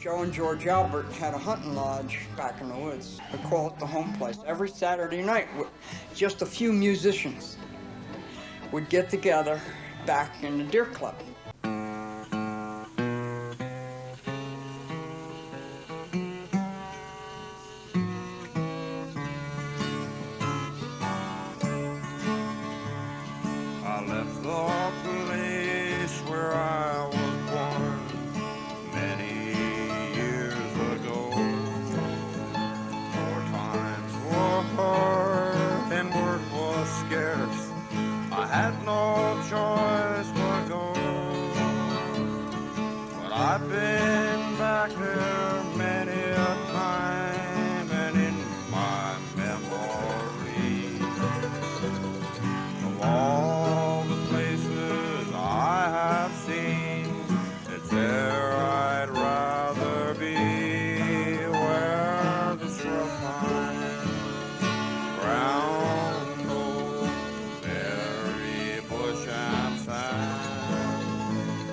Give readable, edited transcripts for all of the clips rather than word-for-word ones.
Joe and George Albert had a hunting lodge back in the woods. We call it the home place. Every Saturday night, just a few musicians would get together back in the Deer Club. I left the place where I was born many years ago. More times were hard and work was scarce. I had no choice but go. But I've been back there many a time, and in my memory of all the places I have seen, it's there I'd rather be, where the scrub pine, brown gold, berry bush and sand.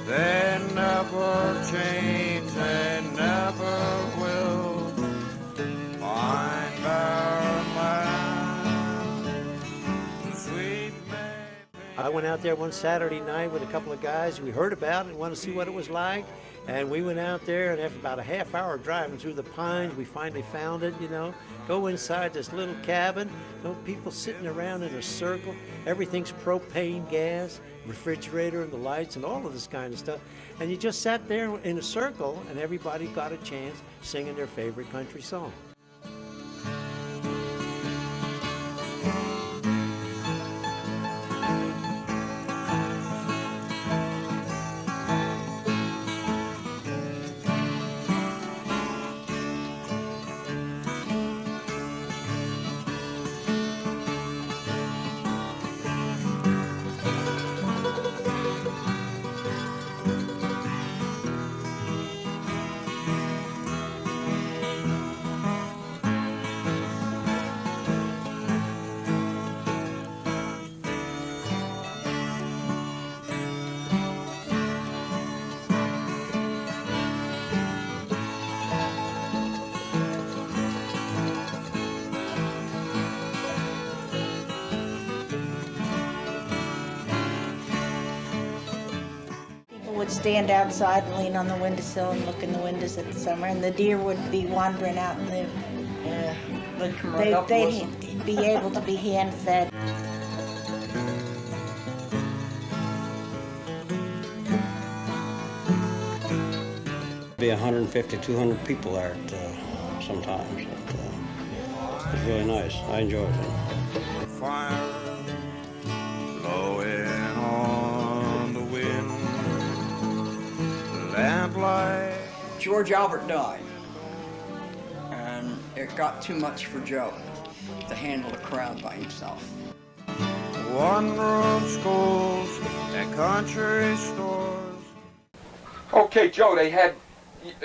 They never change, they never will find barren land. The sweet I went out there one Saturday night with a couple of guys. We heard about it and wanted to see what it was like. And we went out there, and after about a half hour driving through the pines, we finally found it, Go inside this little cabin, people sitting around in a circle. Everything's propane gas, refrigerator and the lights and all of this kind of stuff. And you just sat there in a circle, and everybody got a chance singing their favorite country song. Would stand outside and lean on the windowsill and look in the windows at the summer, and the deer would be wandering out in the. They'd come right up and listen. They'd be able to be hand fed. Be 150, 200 people there sometimes. It's really nice. I enjoyed it. Fire blowing on the wind, lamplight. George Albert died, and it got too much for Joe to handle the crowd by himself. One-room schools and country stores. Okay, Joe, they had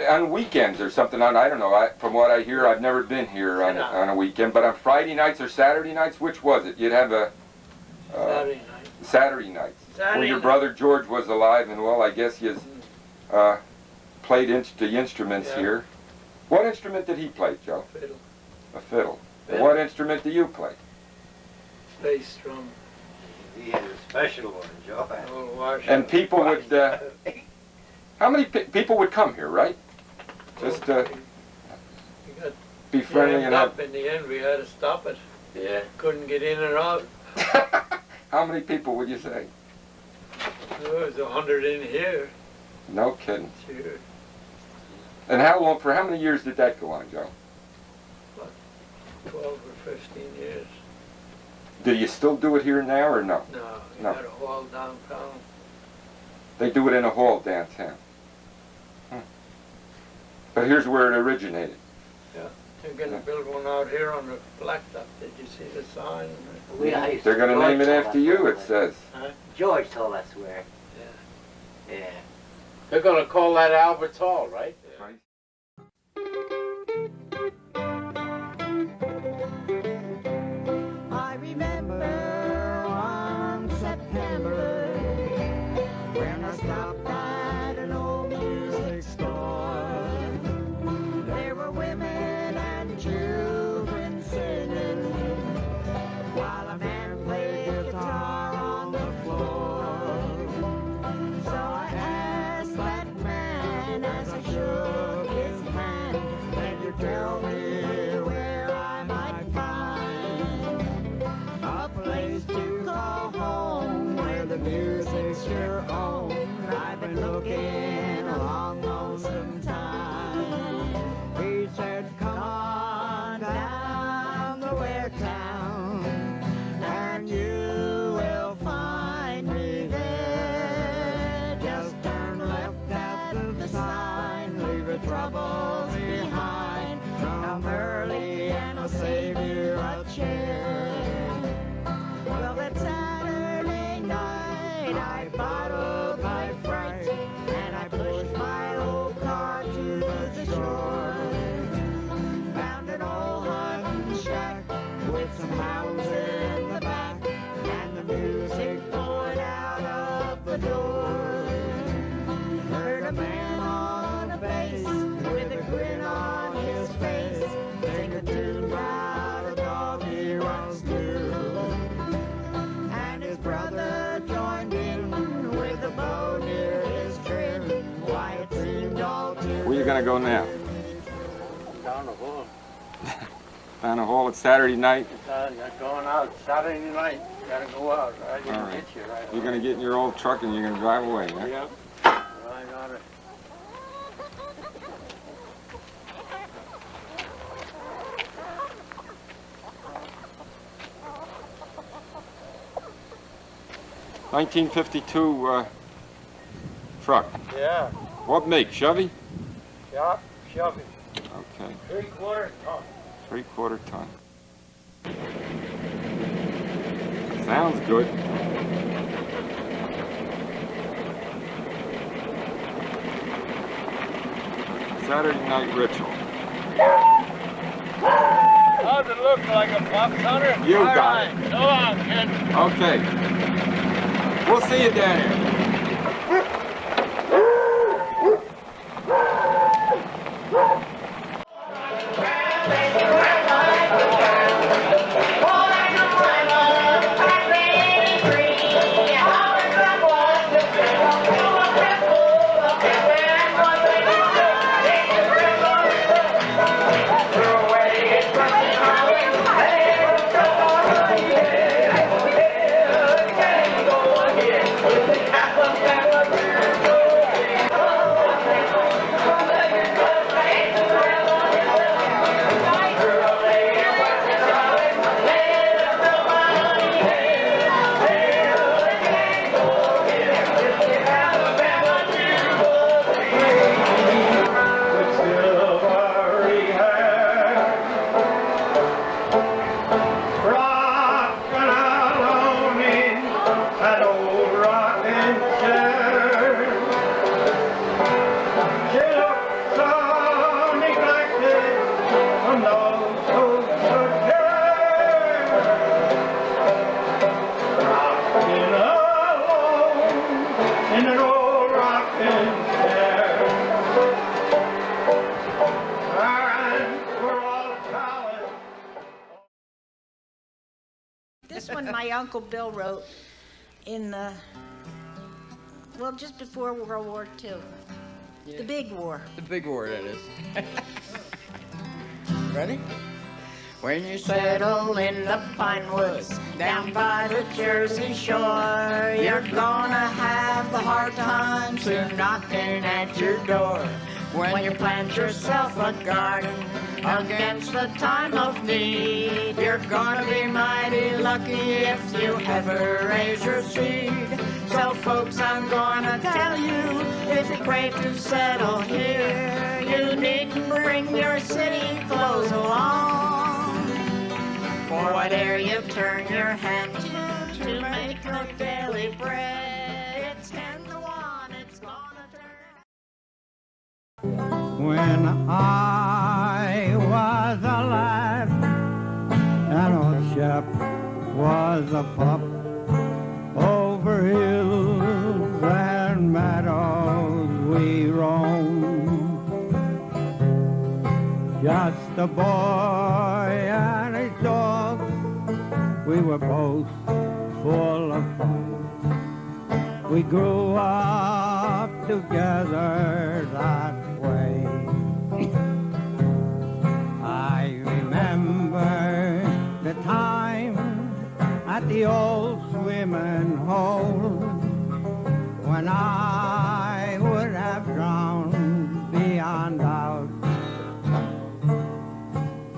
on weekends or something on, I don't know, from what I hear, I've never been here on a weekend, but on Friday nights or Saturday nights, which was it? You'd have a Saturday nights. When your brother George was alive, and well, I guess you played the instruments here. What instrument did he play, Joe? Fiddle. A fiddle. And what instrument do you play? Bass drum. He had a special one, Joe. And people would, how many people would come here, right? Just be friendly and up. In the end, we had to stop it. Yeah. Couldn't get in or out. How many people would you say? There was 100 in here. No kidding. Sure. And how long, for how many years did that go on, Joe? What, 12 or 15 years. Do you still do it here now or no? No, we No. had a hall downtown. They do it in a hall downtown. But here's where it originated. Yeah. They're going to build one out here on the blacktop. Did you see the sign? They're going to name it after you, it says. Huh? George told us where. Yeah. Yeah. They're going to call that Albert's Hall, right? Right. I remember one September when I stopped at an old music store. music's your own. I've been looking a long lonesome time. He said, come on down to Waretown, and you will find me there. Just turn left at the sign, leave your troubles behind. Come early and I'll save you a chair. Well, that Saturday night I bottled my fright and I pushed my old car to the shore. Found an old hunting shack with some houses in the back and the music poured out of the door. Heard a man on a bass with a grin on his face sing a tune about a dog he once knew. And his brother joined in with a bow near his trim. Why, it seemed all too. Where you gonna go now? Down the hall. Down the hall. It's Saturday night. You're going out Saturday night. Gotta go out. I didn't All right. get you right. You're gonna get in your old truck and you're gonna drive away, huh? Yep. Right on it. $1952 truck. Yeah, What make? Chevy? yeah, Chevy. Okay. 3/4 ton. 3/4 ton. Sounds good. Saturday night ritual. Does it look like a fox hunter? You All got right. it. So long, kid. Okay. We'll see you down here. This one my Uncle Bill wrote in the, well, just before World War II. The big war. The big war, that is. Ready? When you settle in the pine woods down by the Jersey shore, you're gonna have the hard time soon knocking at your door. When you plant yourself a garden against the time of need, you're gonna be mighty lucky if you ever raise your seed. So folks, I'm gonna tell you, if you're great to settle here, you needn't bring your city clothes along. For whate'er you turn your hand to make your daily bread, it's 10 to 1, it's gonna turn. When I was a lad, an old chap was a pup. Over hills and meadows we roamed, just a boy and his dog. We were both full of fun. We grew up together that way. I remember the time at the old swimming hole. when I would have drowned beyond doubt.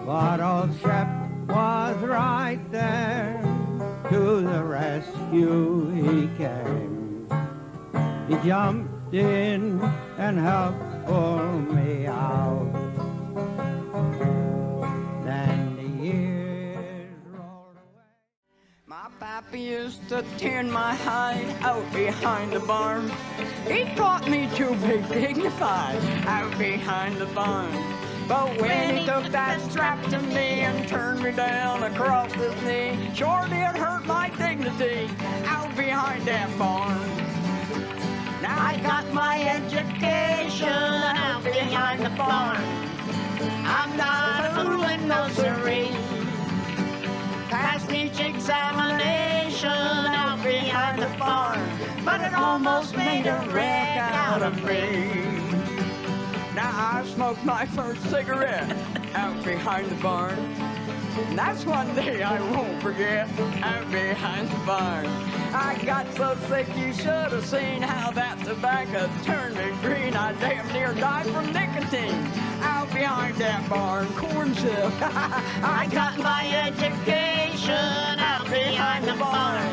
But old Shep was right there, to the rescue he came. He jumped in and helped pull me out. Then the years rolled away. My pappy used to tan my hide out behind the barn. He taught me to be dignified out behind the barn. But when he took that strap to me and turned me down across his knee, sure did hurt my dignity out behind that barn. Now I got my education out behind the barn. I'm not fooling no siree. Passed each examination out behind the barn, but it almost made a wreck out of me. Now I smoked my first cigarette out behind the barn. And that's one day I won't forget, out behind the barn. I got so sick you should have seen how that tobacco turned me green. I damn near died from nicotine out behind that barn. Corn chip. I got my education out behind the barn.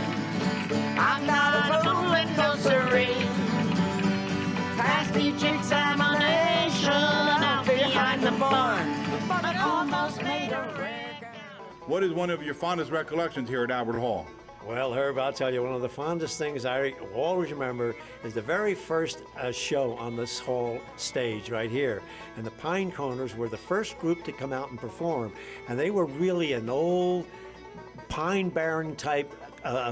I'm not a fooling no siree. Passed each examination out behind the barn, but it almost made a wreck. What is one of your fondest recollections here at Albert Hall? Well, Herb, I'll tell you, one of the fondest things I always remember is the very first show on this hall stage right here. And the Pine Coners were the first group to come out and perform. And they were really an old Pine Barren type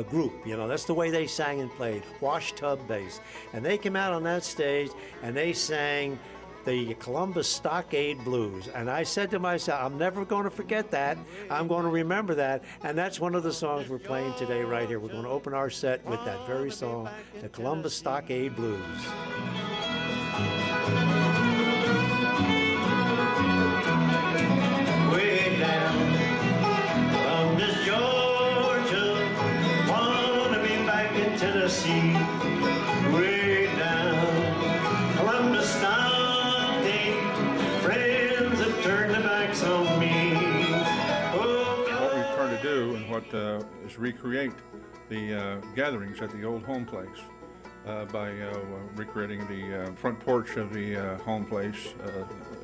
group, you know, that's the way they sang and played, wash tub bass. And they came out on that stage and they sang the Columbus Stockade Blues. And I said to myself, I'm never going to forget that. I'm going to remember that. And that's one of the songs we're playing today right here. We're going to open our set with that very song, the Columbus Stockade Blues. Way down Columbus, Georgia, wanna be back in Tennessee. Way down Columbus, friends have turned their backs on me. What we've tried to do and what is recreate the gatherings at the old home place by recreating the front porch of the home place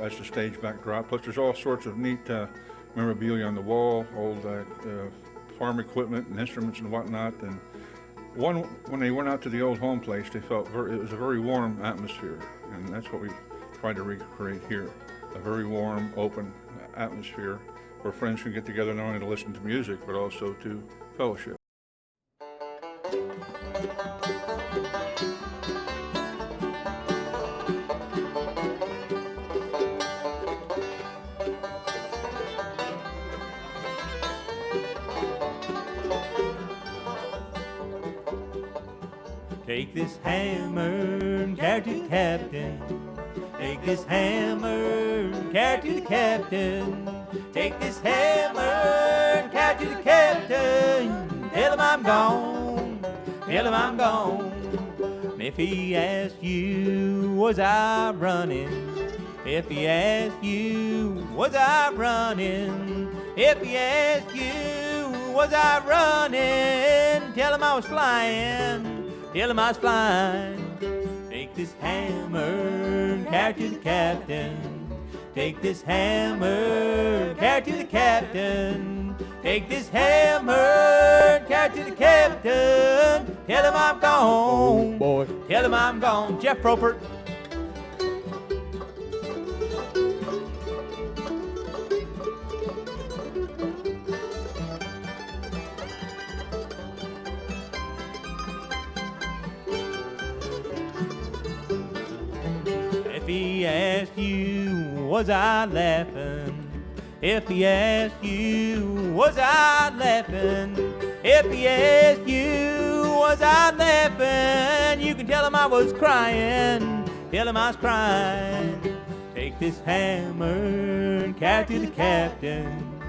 as the stage backdrop. Plus there's all sorts of neat memorabilia on the wall, old farm equipment and instruments and whatnot. And when they went out to the old home place, they felt it was a very warm atmosphere, and that's what we tried to recreate here. A very warm, open atmosphere where friends can get together not only to listen to music, but also to fellowship. Take this hammer and carry to the captain. Take this hammer, carry to the captain. Take this hammer and carry to the captain. Tell him I'm gone, tell him I'm gone. And if he asks you, was I running? If he asks you, was I running? If he asks you, was I running? Tell him I was flying, tell him I was flying. Take this hammer, carry to the captain. Take this hammer, carry to the captain. Take this hammer, carry to the captain. Tell him I'm gone, boy. Tell him I'm gone. Jeff Propert. If he asks you, was I laughing? If he asks you, was I laughing? If he asks you, was I laughing? You can tell him I was crying, tell him I was crying. Take this hammer and carry to the captain.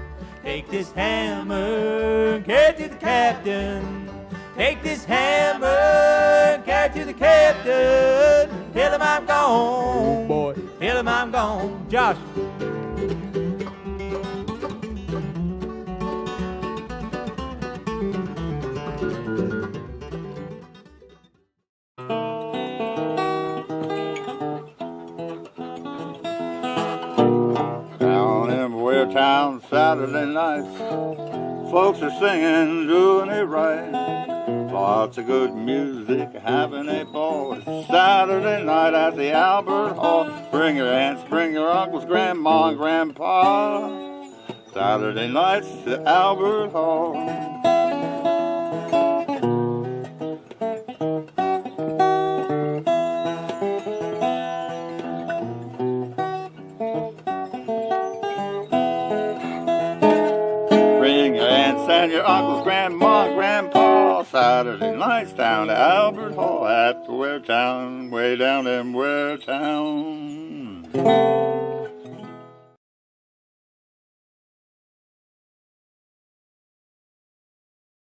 Take this hammer and carry to the captain. Take this hammer and carry to the the captain. Tell him I'm gone, boy. Tell him I'm gone. Josh. Down in Waretown Saturday nights, folks are singing, doing it right. Lots of good music, having a ball. It's Saturday night at the Albert Hall. Bring your aunts, bring your uncles, grandma and grandpa. Saturday nights at Albert Hall. Bring your aunts and your uncles, grandma and grandpa. Saturday nights down to Albert Hall at Waretown, way down in Waretown.